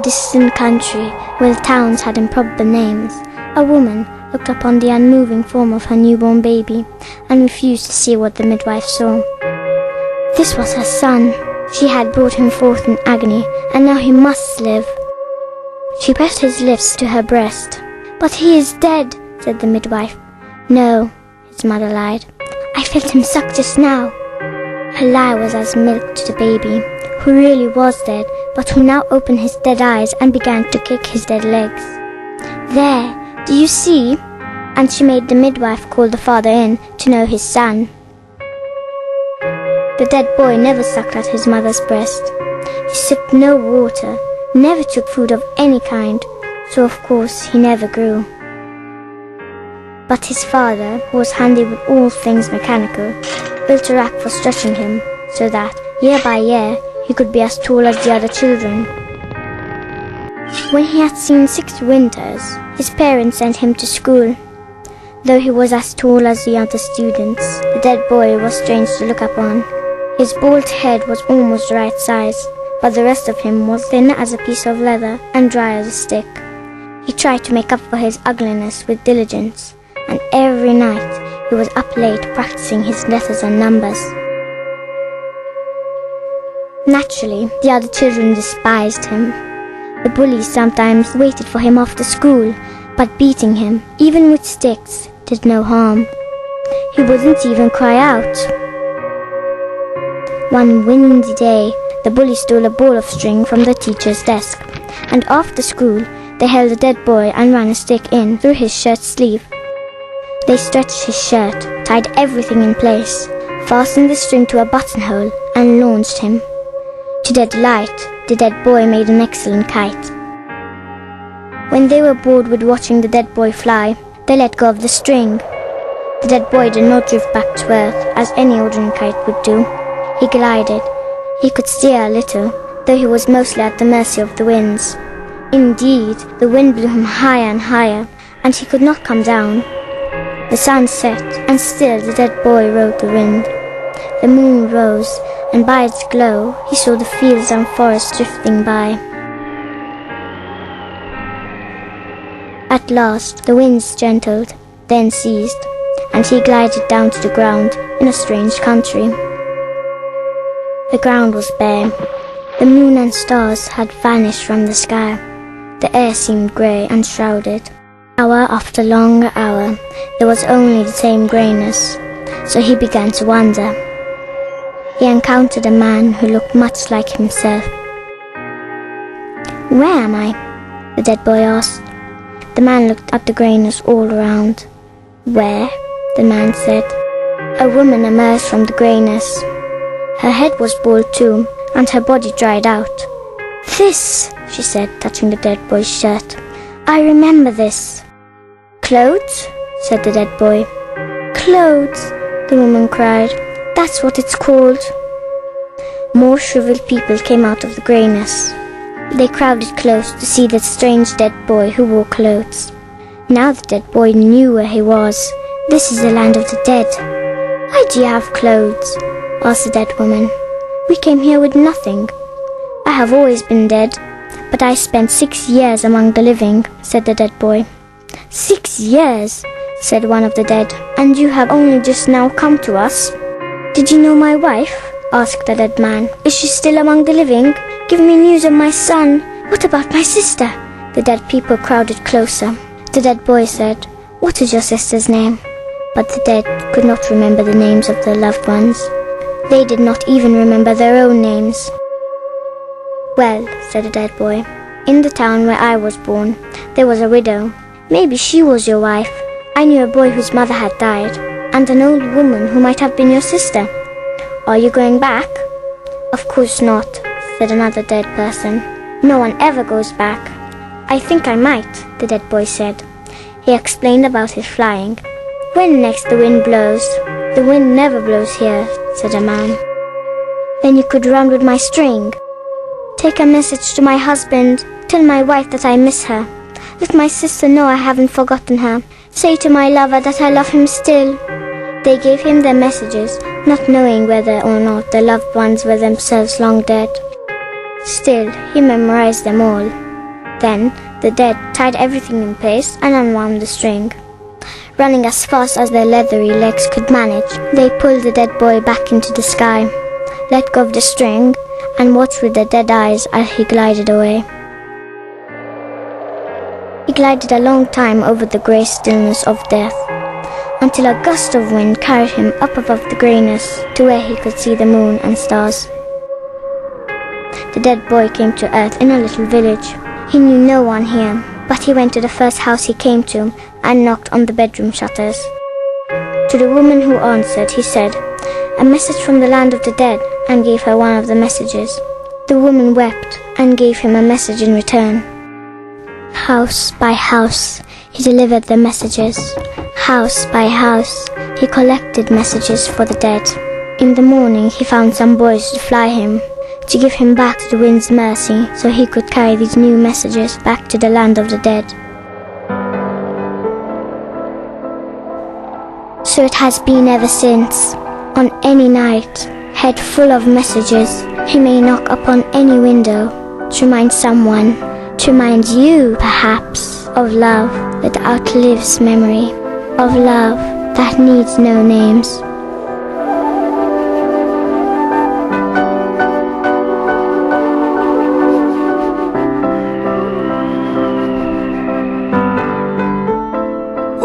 a distant country where the towns had improbable names, a woman looked upon the unmoving form of her newborn baby and refused to see what the midwife saw. This was her son. She had brought him forth in agony, and now he must live. She pressed his lips to her breast. "But he is dead," said the midwife. "No," his mother lied. "I felt him suck just now." Her lie was as milk to the baby, who really was dead, but who now opened his dead eyes and began to kick his dead legs. "There, do you see?" And she made the midwife call the father in to know his son. The dead boy never sucked at his mother's breast. He sipped no water, never took food of any kind, so of course he never grew. But his father, who was handy with all things mechanical, built a rack for stretching him, so that, year by year, he could be as tall as the other children. When he had seen 6 winters, his parents sent him to school. Though he was as tall as the other students, the dead boy was strange to look upon. His bald head was almost the right size, but the rest of him was thin as a piece of leather and dry as a stick. He tried to make up for his ugliness with diligence, and every night he was up late practicing his letters and numbers. Naturally, the other children despised him. The bullies sometimes waited for him after school, but beating him, even with sticks, did no harm. He wouldn't even cry out. One windy day, the bully stole a ball of string from the teacher's desk, and after school, they held the dead boy and ran a stick in through his shirt sleeve. They stretched his shirt, tied everything in place, fastened the string to a buttonhole, and launched him. To their delight, the dead boy made an excellent kite. When they were bored with watching the dead boy fly, they let go of the string. The dead boy did not drift back to earth as any ordinary kite would do. He glided. He could steer a little, though he was mostly at the mercy of the winds. Indeed, the wind blew him higher and higher, and he could not come down. The sun set, and still the dead boy rode the wind. The moon rose, and by its glow he saw the fields and forests drifting by. At last the winds gentled, then ceased, and he glided down to the ground in a strange country. The ground was bare. The moon and stars had vanished from the sky. The air seemed grey and shrouded. Hour after long hour, there was only the same greyness, so he began to wonder. He encountered a man who looked much like himself. "Where am I?" the dead boy asked. The man looked at the greyness all around. "Where?" the man said. A woman emerged from the greyness. Her head was bald too, and her body dried out. "This," she said, touching the dead boy's shirt. "I remember this." "Clothes?" said the dead boy. "Clothes," the woman cried. "That's what it's called." More shriveled people came out of the greyness. They crowded close to see the strange dead boy who wore clothes. Now the dead boy knew where he was. This is the land of the dead. "Why do you have clothes?" asked the dead woman. "We came here with nothing." "I have always been dead, but I spent 6 years among the living," said the dead boy. 6 years, said one of the dead, "and you have only just now come to us?" "Did you know my wife?" asked the dead man. "Is she still among the living? Give me news of my son. What about my sister?" The dead people crowded closer. The dead boy said, "What is your sister's name?" But the dead could not remember the names of their loved ones. They did not even remember their own names. "Well," said the dead boy, "in the town where I was born, there was a widow. Maybe she was your wife. I knew a boy whose mother had died, and an old woman who might have been your sister. Are you going back?" "Of course not," said another dead person. "No one ever goes back." "I think I might," the dead boy said. He explained about his flying. "When next the wind blows." "The wind never blows here," said a man. "Then you could run with my string." "Take a message to my husband. Tell my wife that I miss her. Let my sister know I haven't forgotten her. Say to my lover that I love him still." They gave him their messages, not knowing whether or not their loved ones were themselves long dead. Still, he memorized them all. Then the dead tied everything in place and unwound the string. Running as fast as their leathery legs could manage, they pulled the dead boy back into the sky, let go of the string, and watched with their dead eyes as he glided away. He glided a long time over the grey stillness of death, until a gust of wind carried him up above the greyness to where he could see the moon and stars. The dead boy came to earth in a little village. He knew no one here, but he went to the first house he came to and knocked on the bedroom shutters. To the woman who answered, he said, "A message from the land of the dead," and gave her one of the messages. The woman wept and gave him a message in return. House by house, he delivered the messages. House by house, he collected messages for the dead. In the morning, he found some boys to fly him, to give him back to the wind's mercy, so he could carry these new messages back to the land of the dead. So it has been ever since. On any night, head full of messages, he may knock upon any window to remind someone, to remind you, perhaps, of love that outlives memory, of love that needs no names.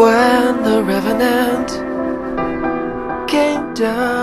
When the revenant came down